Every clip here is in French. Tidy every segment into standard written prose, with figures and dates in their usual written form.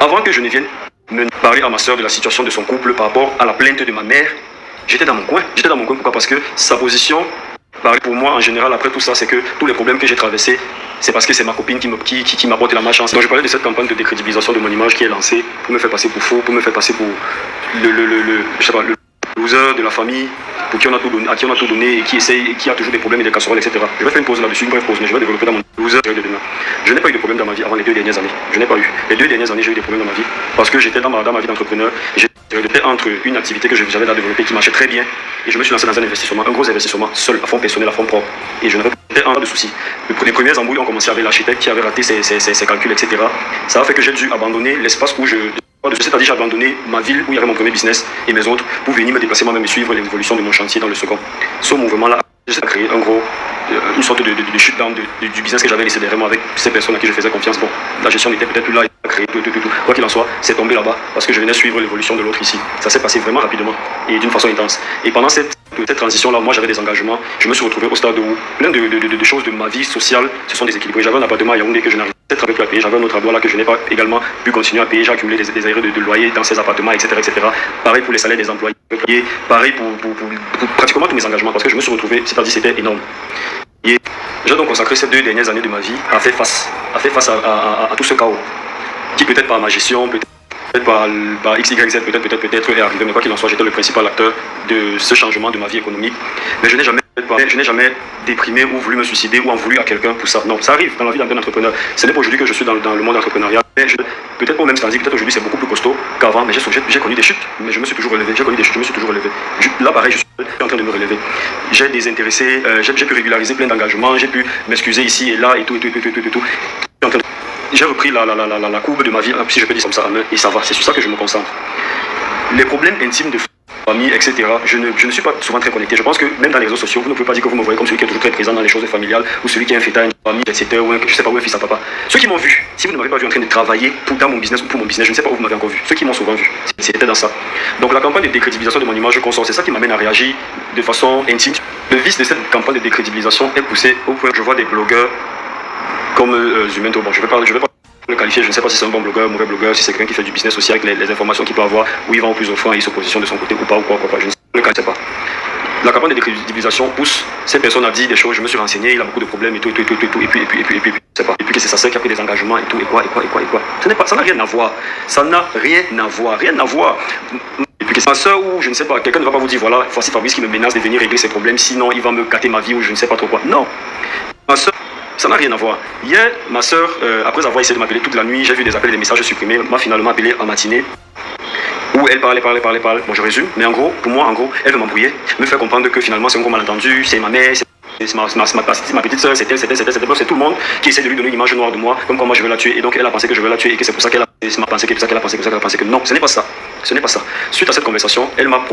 Avant que je ne vienne me parler à ma soeur de la situation de son couple par rapport à la plainte de ma mère, j'étais dans mon coin. J'étais dans mon coin, pourquoi? Parce que sa position, pour moi en général, après tout ça, c'est que tous les problèmes que j'ai traversés, c'est parce que c'est ma copine qui m'apporte la malchance. Donc je parlais de cette campagne de décrédibilisation de mon image qui est lancée pour me faire passer pour faux, pour me faire passer pour le loser de la famille, pour qui on a tout donné, à qui on a tout donné et qui a toujours des problèmes et des casseroles, etc. Je vais faire une pause là-dessus, une brève pause, mais je vais développer dans mon loser de demain. Je n'ai pas eu de problème dans ma vie avant les 2 dernières années. Je n'ai pas eu. Les 2 dernières années, j'ai eu des problèmes dans ma vie parce que j'étais dans ma vie d'entrepreneur. J'étais entre une activité que j'avais à développer qui marchait très bien et je me suis lancé dans un investissement, un gros investissement, seul, à fond personnel, à fond propre. Et je n'avais pas de soucis. Les premières embrouilles ont commencé avec l'architecte qui avait raté ses calculs, etc. Ça a fait que j'ai dû abandonner l'espace où c'est-à-dire j'ai abandonné ma ville où il y avait mon premier business et mes autres pour venir me déplacer moi-même et suivre l'évolution de mon chantier dans le second. Ce mouvement-là, j'ai créé une sorte de chute down du business que j'avais laissé derrière moi avec ces personnes à qui je faisais confiance. Bon, la gestion n'était peut-être plus là, il a créé tout. Quoi qu'il en soit, c'est tombé là-bas parce que je venais suivre l'évolution de l'autre ici. Ça s'est passé vraiment rapidement et d'une façon intense. Et pendant cette transition-là, moi j'avais des engagements. Je me suis retrouvé au stade où plein de choses de ma vie sociale se sont déséquilibrées. J'avais un appartement à Yaoundé que je n'arrivais peut-être plus à payer. J'avais un autre à Douala que je n'ai pas également pu continuer à payer. J'ai accumulé des arrêts de loyer dans ces appartements, etc., etc. Pareil pour les salaires des employés. Pareil pour pratiquement tous mes engagements parce que je me suis retrouvé, c'est-à-dire c'était énorme. Et j'ai donc consacré ces 2 dernières années de ma vie à faire face à tout ce chaos qui peut-être par ma gestion, peut-être par X, Y, Z, peut-être est arrivé, mais quoi qu'il en soit, j'étais le principal acteur de ce changement de ma vie économique. Mais je n'ai jamais déprimé ou voulu me suicider ou en voulu à quelqu'un pour ça. Non, ça arrive dans la vie d'un entrepreneur. Ce n'est pas aujourd'hui que je suis dans le monde entrepreneurial. Peut-être au même stade, peut-être aujourd'hui c'est beaucoup plus costaud qu'avant, mais j'ai connu des chutes, mais je me suis toujours relevé. J'ai connu des chutes, je me suis toujours relevé. Là, pareil, je suis en train de me relever. J'ai désintéressé, j'ai pu régulariser plein d'engagements, j'ai pu m'excuser ici et là et tout. J'ai repris la courbe de ma vie, si je peux dire comme ça, et ça va, c'est sur ça que je me concentre. Les problèmes intimes de famille, etc., je ne suis pas souvent très connecté. Je pense que même dans les réseaux sociaux, vous ne pouvez pas dire que vous me voyez comme celui qui est toujours très présent dans les choses familiales, ou celui qui est un fêtard, une famille, etc., ou je sais pas, ou un fils à papa. Ceux qui m'ont vu, si vous ne m'avez pas vu en train de travailler dans mon business ou pour mon business, je ne sais pas où vous m'avez encore vu. Ceux qui m'ont souvent vu, c'était dans ça. Donc la campagne de décrédibilisation de mon image consort, c'est ça qui m'amène à réagir de façon intime. Le vice de cette campagne de décrédibilisation est poussé au point que je vois des blogueurs comme Zumento. Bon, je vais pas le qualifier, je ne sais pas si c'est un bon blogueur, mauvais blogueur, si c'est quelqu'un qui fait du business aussi avec les informations qu'il peut avoir, où il va au plus offrant et il se positionne de son côté ou pas, je ne sais pas. La campagne de décrédibilisation pousse ces personnes à dire des choses, je me suis renseigné, il a beaucoup de problèmes et tout, et puis, je sais pas. Et puis que c'est sa sœur qui a pris des engagements et tout, et quoi. Ça n'a rien à voir. Rien à voir. Et puis que c'est ma soeur ou je ne sais pas, quelqu'un ne va pas vous dire, voilà, voici Fabrice qui me menace de venir régler ses problèmes, sinon il va me gâter ma vie ou je ne sais pas trop quoi. Non. Ma soeur, ça n'a rien à voir. Hier, ma soeur, après avoir essayé de m'appeler toute la nuit, j'ai vu des appels et des messages supprimés, m'a finalement appelé en matinée, où elle parlait. Bon, je résume, mais pour moi, elle veut m'embrouiller, me faire comprendre que finalement c'est un gros malentendu, c'est ma mère, c'est ma petite soeur, c'est tout le monde qui essaie de lui donner une image noire de moi, comme quoi moi je veux la tuer, et donc elle a pensé que je veux la tuer, et que c'est pour ça qu'elle a pensé que non, ce n'est pas ça. Suite à cette conversation, elle m'a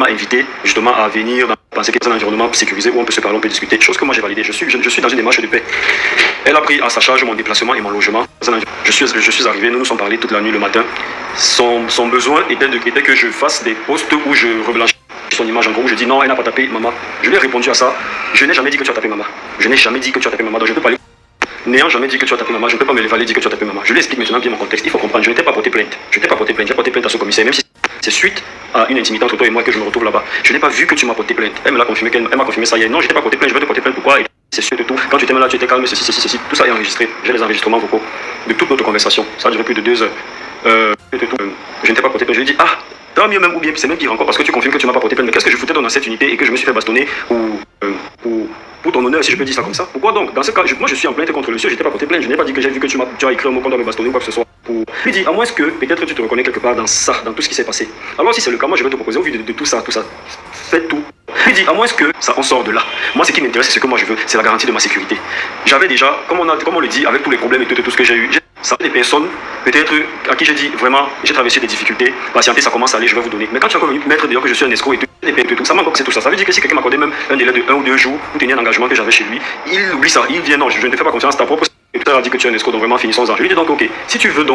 invité justement à venir penser que c'est un environnement sécurisé où on peut se parler, on peut discuter, chose que moi j'ai validée. Je suis dans une démarche de paix. Elle a pris à sa charge mon déplacement et mon logement. Je suis arrivé, nous nous sommes parlé toute la nuit le matin. Son besoin était que je fasse des posts où je reblanchis son image. En gros, je dis non, elle n'a pas tapé maman. Je lui ai répondu à ça. Je n'ai jamais dit que tu as tapé maman. Donc je peux pas aller. N'ayant jamais dit que tu as tapé maman, je ne peux pas me lever et dire que tu as tapé maman. Je lui explique maintenant bien mon contexte. Il faut comprendre, je n'étais pas porté plainte. J'ai porté plainte à ce commissaire, même si c'est suite à une intimité entre toi et moi que je me retrouve là-bas. Je n'ai pas vu que tu m'as porté plainte. Elle m'a confirmé ça hier. Non, je n'étais pas porté plainte, je vais te porter plainte. Pourquoi? C'est sûr de tout. Quand tu étais là, tu étais calme, ceci. Tout ça est enregistré. J'ai les enregistrements vocaux de toute notre conversation. Ça a duré plus de 2 heures. Je n'étais pas porté plainte. Je lui ai dit, tant mieux même, ou bien c'est même pire encore parce que tu confirmes que tu m'as pas porté plainte. Mais qu'est-ce que je foutais dans cette unité et que je me suis fait bastonner pour ton honneur, si je peux dire ça comme ça? Pourquoi donc? Dans ce cas, moi je suis en plainte contre le monsieur, je n'étais pas porté plainte, je n'ai pas dit que j'ai vu que tu as écrit un mot contre me bastonner ou quoi que ce soit. Lui dit, à moins que peut-être tu te reconnais quelque part dans ça, dans tout ce qui s'est passé. Alors si c'est le cas, moi je vais te proposer au vu de tout ça, faites tout. Lui dit, à moins que ça on sort de là. Moi ce qui m'intéresse, c'est ce que moi je veux, c'est la garantie de ma sécurité. J'avais déjà, comme on le dit, avec tous les problèmes et tout ce que j'ai eu, ça des personnes, peut-être à qui j'ai dit vraiment, j'ai traversé des difficultés, patienter, ça commence à aller, je vais vous donner. Mais quand tu as encore venu mettre dehors que je suis un escroc et tout, ça m'a encore c'est tout ça. Ça veut dire que si quelqu'un m'accordait même un délai de 1 ou 2 jours pour tenir un engagement que j'avais chez lui, il oublie ça, il vient, non, je ne te fais pas confiance, ta propre a dit que tu es un escroc, donc vraiment finissons-en. Je lui dis donc ok, si tu veux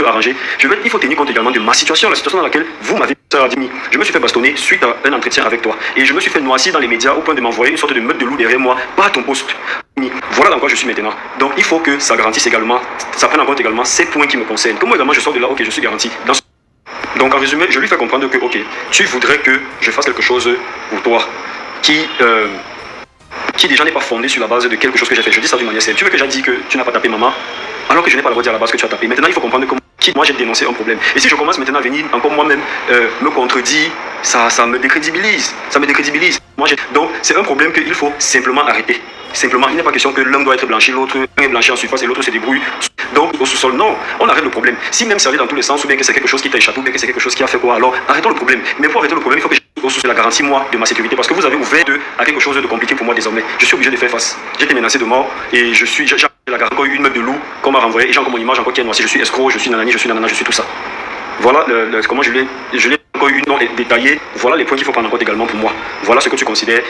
arranger, il faut tenir compte également de ma situation, la situation dans laquelle vous m'avez Je me suis fait bastonner suite à un entretien avec toi. Et je me suis fait noircir dans les médias au point de m'envoyer une sorte de meute de loup derrière moi par ton poste. Voilà dans quoi je suis maintenant. Donc il faut que ça garantisse également, ça prenne en compte également ces points qui me concernent. Comment également je sors de là, ok, je suis garanti. Donc en résumé, je lui fais comprendre que, ok, tu voudrais que je fasse quelque chose pour toi qui déjà n'est pas fondé sur la base de quelque chose que j'ai fait. Je dis ça d'une manière simple. Tu veux que j'ai dit que tu n'as pas tapé maman, alors que je n'ai pas le droit de dire à la base que tu as tapé. Maintenant, il faut comprendre que moi j'ai dénoncé un problème. Et si je commence maintenant à venir encore moi-même me contredire, ça me décrédibilise. Ça me décrédibilise. Donc c'est un problème qu'il faut simplement arrêter. Simplement, il n'est pas question que l'un doit être blanchi, l'autre est blanchi en surface et l'autre se débrouille. Donc au sous-sol, non, on arrête le problème. Si même ça allait dans tous les sens, ou bien que c'est quelque chose qui t'a échappé, ou bien que c'est quelque chose qui a fait quoi, alors arrêtons le problème. Mais pour arrêter le problème, il faut que je la garantie moi de ma sécurité, parce que vous avez ouvert à quelque chose de compliqué pour moi désormais. Je suis obligé de faire face. J'ai été menacé de mort et j'ai encore eu une meute de loup qu'on m'a renvoyé et j'ai encore mon image encore qui est noircie. Je suis escroc, je suis nanani, je suis nanana, je suis tout ça. Voilà comment je l'ai encore eu non détaillé. Voilà les points qu'il faut prendre en compte également pour moi. Voilà ce que tu considères.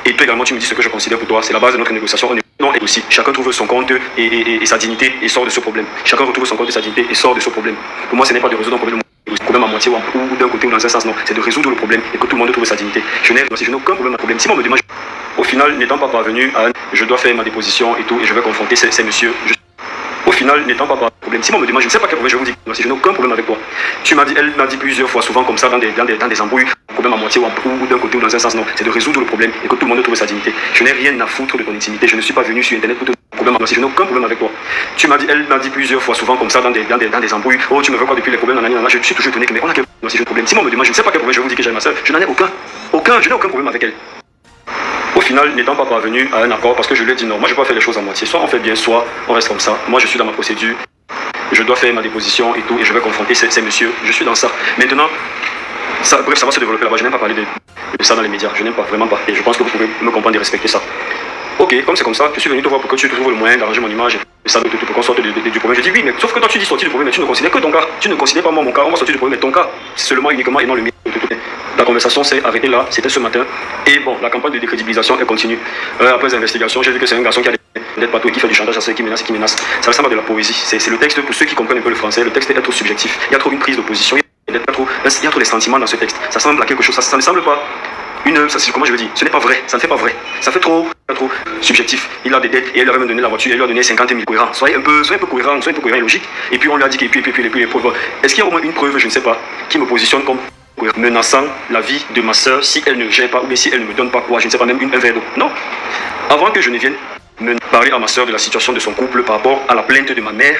Et toi également, tu me dis ce que je considère pour toi. C'est la base de notre négociation. Non, et aussi, chacun trouve son compte et sa dignité et sort de ce problème. Chacun retrouve son compte et sa dignité et sort de ce problème. Pour moi, ce n'est pas de résoudre un problème à moitié ou d'un côté ou dans un sens, non. C'est de résoudre le problème et que tout le monde trouve sa dignité. Je n'ai aucun problème à problème. Si on me demande, au final, n'étant pas parvenu à je dois faire ma déposition et tout, et je vais confronter ces messieurs. Au final, n'étant pas par problème. Si on me demande, je ne sais pas quel problème, je vous dis, je n'ai aucun problème avec toi. Elle m'a dit plusieurs fois, souvent comme ça, dans des embrouilles, problème à moitié ou d'un côté ou dans un sens, non. C'est de résoudre le problème et que tout le monde trouve sa dignité. Je n'ai rien à foutre de ton intimité. Je ne suis pas venu sur Internet pour te problème à moitié. Je n'ai aucun problème avec toi. Elle m'a dit plusieurs fois, souvent comme ça, dans des embrouilles. Oh, tu me veux quoi depuis les problèmes, je suis toujours étonné que, mais on a quel problème. Si on me demande, je ne sais pas quel problème, je vous dis que j'ai ma soeur. Je n'en ai aucun. Je n'ai aucun problème avec elle. Au final, n'étant pas parvenu à un accord, parce que je lui ai dit non, moi je ne vais pas faire les choses à moitié. Soit on fait bien, soit on reste comme ça. Moi je suis dans ma procédure, je dois faire ma déposition et tout, et je vais confronter ces messieurs. Je suis dans ça. Maintenant, ça va se développer là-bas. Je n'aime pas parler de ça dans les médias. Je n'aime pas, vraiment pas. Et je pense que vous pouvez me comprendre et respecter ça. Ok, comme c'est comme ça, je suis venu te voir pour que tu trouves le moyen d'arranger mon image et ça pour qu'on sorte du problème. Je dis oui, mais sauf que toi tu dis sortir du problème, mais tu ne considères que ton cas. Tu ne considères pas moi mon cas, on va sortir du problème, mais ton cas, seulement uniquement et non le mien. La conversation s'est arrêtée là, c'était ce matin. Et bon, la campagne de décrédibilisation elle continue. Après les investigations, j'ai vu que c'est un garçon qui a d'être partout et qui fait du chantage à ceux qui menace. Ça ressemble à de la poésie. C'est le texte, pour ceux qui comprennent un peu le français, le texte est trop subjectif. Il y a trop une prise de position, il y a trop les sentiments dans ce texte. Ça semble à quelque chose, ça ne semble pas. Comment je veux dire, ce n'est pas vrai, ça ne fait pas vrai. Ça fait trop subjectif. Il a des dettes et elle leur a même donné la voiture, elle lui a donné 50 000 cohérents. Soyez un peu cohérent et logique. Et puis on lui a dit que les preuves. Est-ce qu'il y a au moins une preuve, je ne sais pas, qui me positionne comme menaçant la vie de ma soeur si elle ne gère pas ou bien si elle ne me donne pas quoi, je ne sais pas, même un verre d'eau. Non. Avant que je ne vienne me parler à ma soeur de la situation de son couple par rapport à la plainte de ma mère,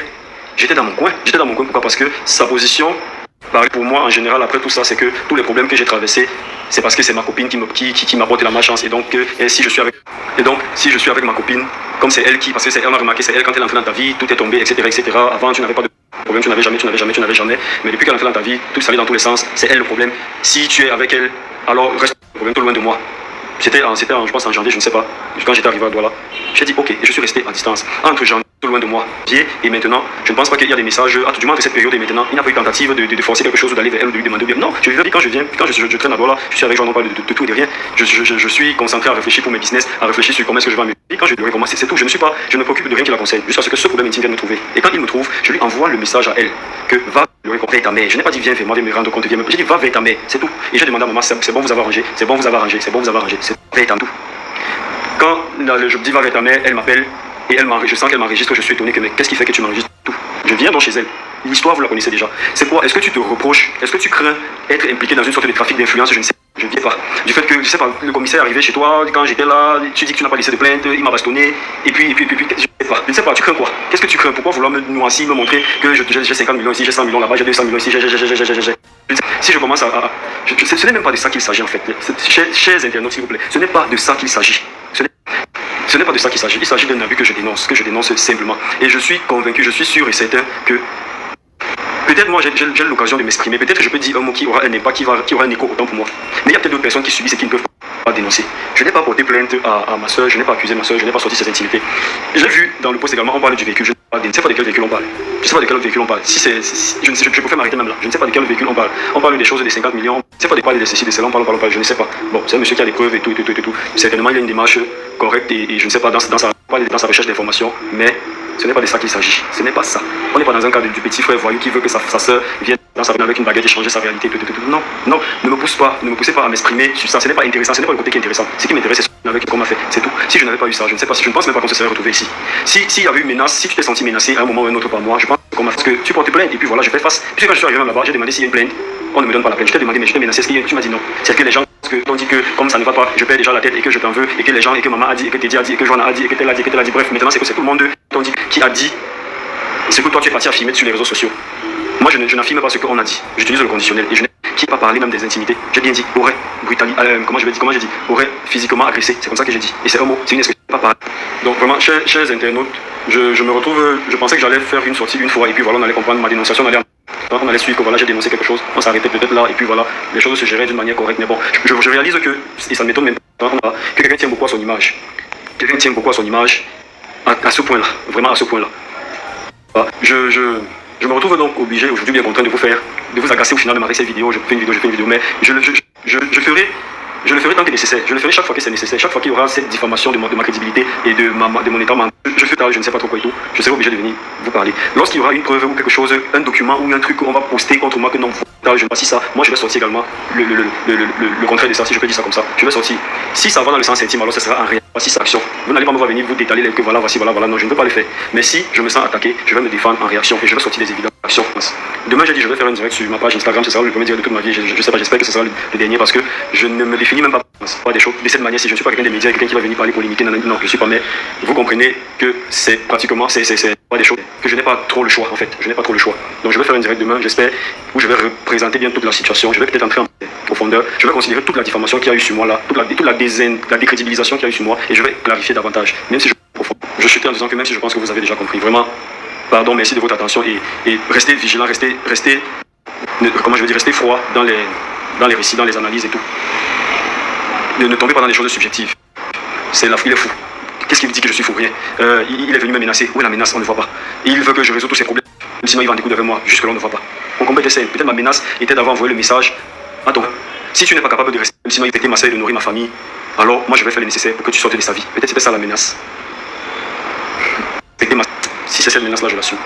j'étais dans mon coin. Pourquoi? Parce que sa position, pour moi en général, après tout ça, c'est que tous les problèmes que j'ai traversés, c'est parce que c'est ma copine qui m'apporte la malchance. Et donc, si je suis avec ma copine, comme c'est elle parce que elle m'a remarqué, c'est elle quand elle est entrée dans ta vie, tout est tombé, etc. Avant, tu n'avais pas de problème, tu n'avais jamais. Mais depuis qu'elle est entrée dans ta vie, tout ça allait dans tous les sens, c'est elle le problème. Si tu es avec elle, alors reste le problème tout loin de moi. C'était je pense en janvier, je ne sais pas, quand j'étais arrivé à Douala. J'ai dit ok, et je suis resté à distance. Entre janvier, tout loin de moi, et maintenant, je ne pense pas qu'il y a des messages, du moins entre cette période et maintenant, il n'y a pas eu tentative de forcer quelque chose ou d'aller vers elle ou de lui demander bien. Non, je lui ai dit quand je traîne à Douala, je suis avec Jean, on parle de tout et de rien. Je suis concentré à réfléchir pour mes business, à réfléchir sur comment est-ce que je vais m'aider. Quand je lui ai commencé, c'est tout. Je ne me préoccupe de rien qui la concerne, jusqu'à ce que ce problème intime vienne me trouver. Et quand il me trouve, je lui envoie le message à elle que va vers ta mère. Je n'ai pas dit viens me rendre compte, j'ai dit va vers ta mère, c'est tout. Et j'ai demandé à maman, c'est bon, vous avez arrangé, c'est vers ta tout. Quand je dis va vers ta mère, elle m'appelle et je sens qu'elle m'enregistre, je suis étonné que mais qu'est-ce qui fait que tu m'enregistres tout? Je viens donc chez elle. L'histoire, vous la connaissez déjà. C'est quoi? Est-ce que tu te reproches? Est-ce que tu crains être impliqué dans une sorte de trafic d'influence? Je ne sais pas. Je ne viens pas. Du fait que, je sais pas, le commissaire est arrivé chez toi, quand j'étais là, tu dis que tu n'as pas laissé de plainte, il m'a bastonné, et puis, je ne sais pas, tu crains quoi? Qu'est-ce que tu crains? Pourquoi vouloir me noircir, me montrer que j'ai 50 millions ici, j'ai 100 millions là-bas, j'ai 200 millions ici, Si je commence ce n'est même pas de ça qu'il s'agit en fait. Chers internautes, s'il vous plaît, ce n'est pas de ça qu'il s'agit. Ce n'est pas de ça qu'il s'agit. Il s'agit d'un abus que je dénonce simplement. Et je suis convaincu, je suis sûr et certain que peut-être moi j'ai l'occasion de m'exprimer. Peut-être que je peux dire un mot qui aura un impact, qui aura un écho autant pour moi. Mais il y a peut-être d'autres personnes qui subissent et qui ne peuvent pas dénoncer. Je n'ai pas porté plainte à ma soeur, je n'ai pas accusé ma soeur, je n'ai pas sorti ses intimités. J'ai vu dans le post également, on parle du véhicule. Je ne sais pas de quel véhicule on parle. Je préfère m'arrêter même là. Je ne sais pas de quel véhicule on parle. On parle des choses des 50 millions. Je ne sais pas de quoi, de ceci, de cela, on parle. Je ne sais pas. Bon, c'est un monsieur qui a des preuves et tout. Certainement, il a une démarche correcte et je ne sais pas dans sa recherche d'informations, mais ce n'est pas de ça qu'il s'agit. Ce n'est pas ça. On n'est pas dans un cas du petit frère voyou qui veut que sa soeur vienne dans sa avec une baguette et changer sa réalité. Non, non, ne me pousse pas, ne me poussez pas à m'exprimer sur ça. Ce n'est pas intéressant, ce n'est pas le côté qui est intéressant. Ce qui m'intéresse, c'est ce qu'on m'a fait, c'est tout. Si je n'avais pas eu ça, je ne sais pas, si je ne pense même pas qu'on se serait retrouvé ici. S'il y avait eu menace, si tu t'es senti menacé à un moment ou un autre par moi, je pense qu'on m'a fait que tu portes plainte et puis voilà, je fais face. Puis quand je suis arrivé là-bas, j'ai demandé s'il y a une plainte. On ne me donne pas la plainte. Je t'ai demandé, mais je t'ai menacé. Est-ce que tu m'as dit non? C'est que les gens ont dit que comme ça ne va pas, je perds déjà la tête et que je t'en veux et que les gens et que maman a dit et que Teddy a dit et que Joanna a dit et que tel a dit et que tel a dit. Bref, maintenant c'est que c'est tout le monde qui a dit ce que toi tu es parti affirmer sur les réseaux sociaux. Moi je n'affirme pas ce qu'on a dit. J'utilise le conditionnel et je n'ai pas parlé même des intimités. J'ai bien dit aurait brutalisé, comment j'ai dit aurait physiquement agressé. C'est comme ça que j'ai dit. Et c'est un mot, c'est une expression, pas parlé. Donc vraiment, chers internautes, je me retrouve, je pensais que j'allais faire une sortie une fois et puis voilà, on allait comprendre ma dénonciation, on allait suivre que voilà, j'ai dénoncé quelque chose, on s'arrêtait peut-être là et puis voilà, les choses se géraient d'une manière correcte. Mais bon, je réalise que, et ça ne m'étonne même pas, que quelqu'un tient beaucoup à son image. Quelqu'un tient beaucoup à son image à ce point-là, vraiment à ce point-là. Je me retrouve donc obligé aujourd'hui bien contraint de vous agacer au final de m'arrêter cette vidéo. Je fais une vidéo, mais je le ferai tant que nécessaire. Je le ferai chaque fois que c'est nécessaire. Chaque fois qu'il y aura cette diffamation de ma crédibilité et de mon état mental, je ne sais pas trop quoi et tout, je serai obligé de venir vous parler. Lorsqu'il y aura une preuve ou quelque chose, un document ou un truc qu'on va poster contre moi que non, je ne sais pas si ça, moi je vais sortir également le contraire de ça, si je peux dire ça comme ça. Je vais sortir. Si ça va dans le sens intime, alors ce sera en réaction. Si c'est action. Vous n'allez pas me voir venir vous détailler que voilà, voici, voilà, non, je ne peux pas le faire. Mais si je me sens attaqué, je vais me défendre en réaction et je vais sortir des évidences d'actions. Demain, j'ai dit, je vais faire un direct sur ma page Instagram, ce sera le premier direct de toute ma vie. Je sais pas, j'espère que ce sera le dernier parce que je ne me définis même pas des choses de cette manière. Si je ne suis pas quelqu'un des médias, quelqu'un qui va venir parler pour limiter, non, je ne suis pas, mais vous comprenez que c'est pratiquement, c'est pas des choses que je n'ai pas trop le choix en fait. Je n'ai pas trop le choix. Donc je vais faire un direct demain, j'espère, où je vais représenter bien toute la situation. Je vais peut-être entrer en profondeur. Je vais considérer toute la diffamation qu'il y a eu sur moi là, toute la décrédibilisation qu'il y a eu sur moi et je vais clarifier davantage. Même si je suis en disant que même si je pense que vous avez déjà compris, vraiment, pardon, merci de votre attention et restez vigilant, restez froid dans les récits, dans les analyses et tout. Ne tombez pas dans les choses subjectives. Il est fou. Qu'est-ce qu'il me dit que je suis fou? Rien. Il est venu me menacer. Où est la menace? On ne voit pas. Et il veut que je résolve tous ses problèmes. Même sinon il va en découdre avec moi. Jusque-là on ne voit pas. On combat était simple. Peut-être ma menace était d'avoir envoyé le message. Attends, si tu n'es pas capable de rester, même sinon il était ma soeur et de nourrir ma famille, alors moi je vais faire le nécessaire pour que tu sortes de sa vie. Peut-être c'était ça la menace. Si c'est cette menace-là, je l'assume.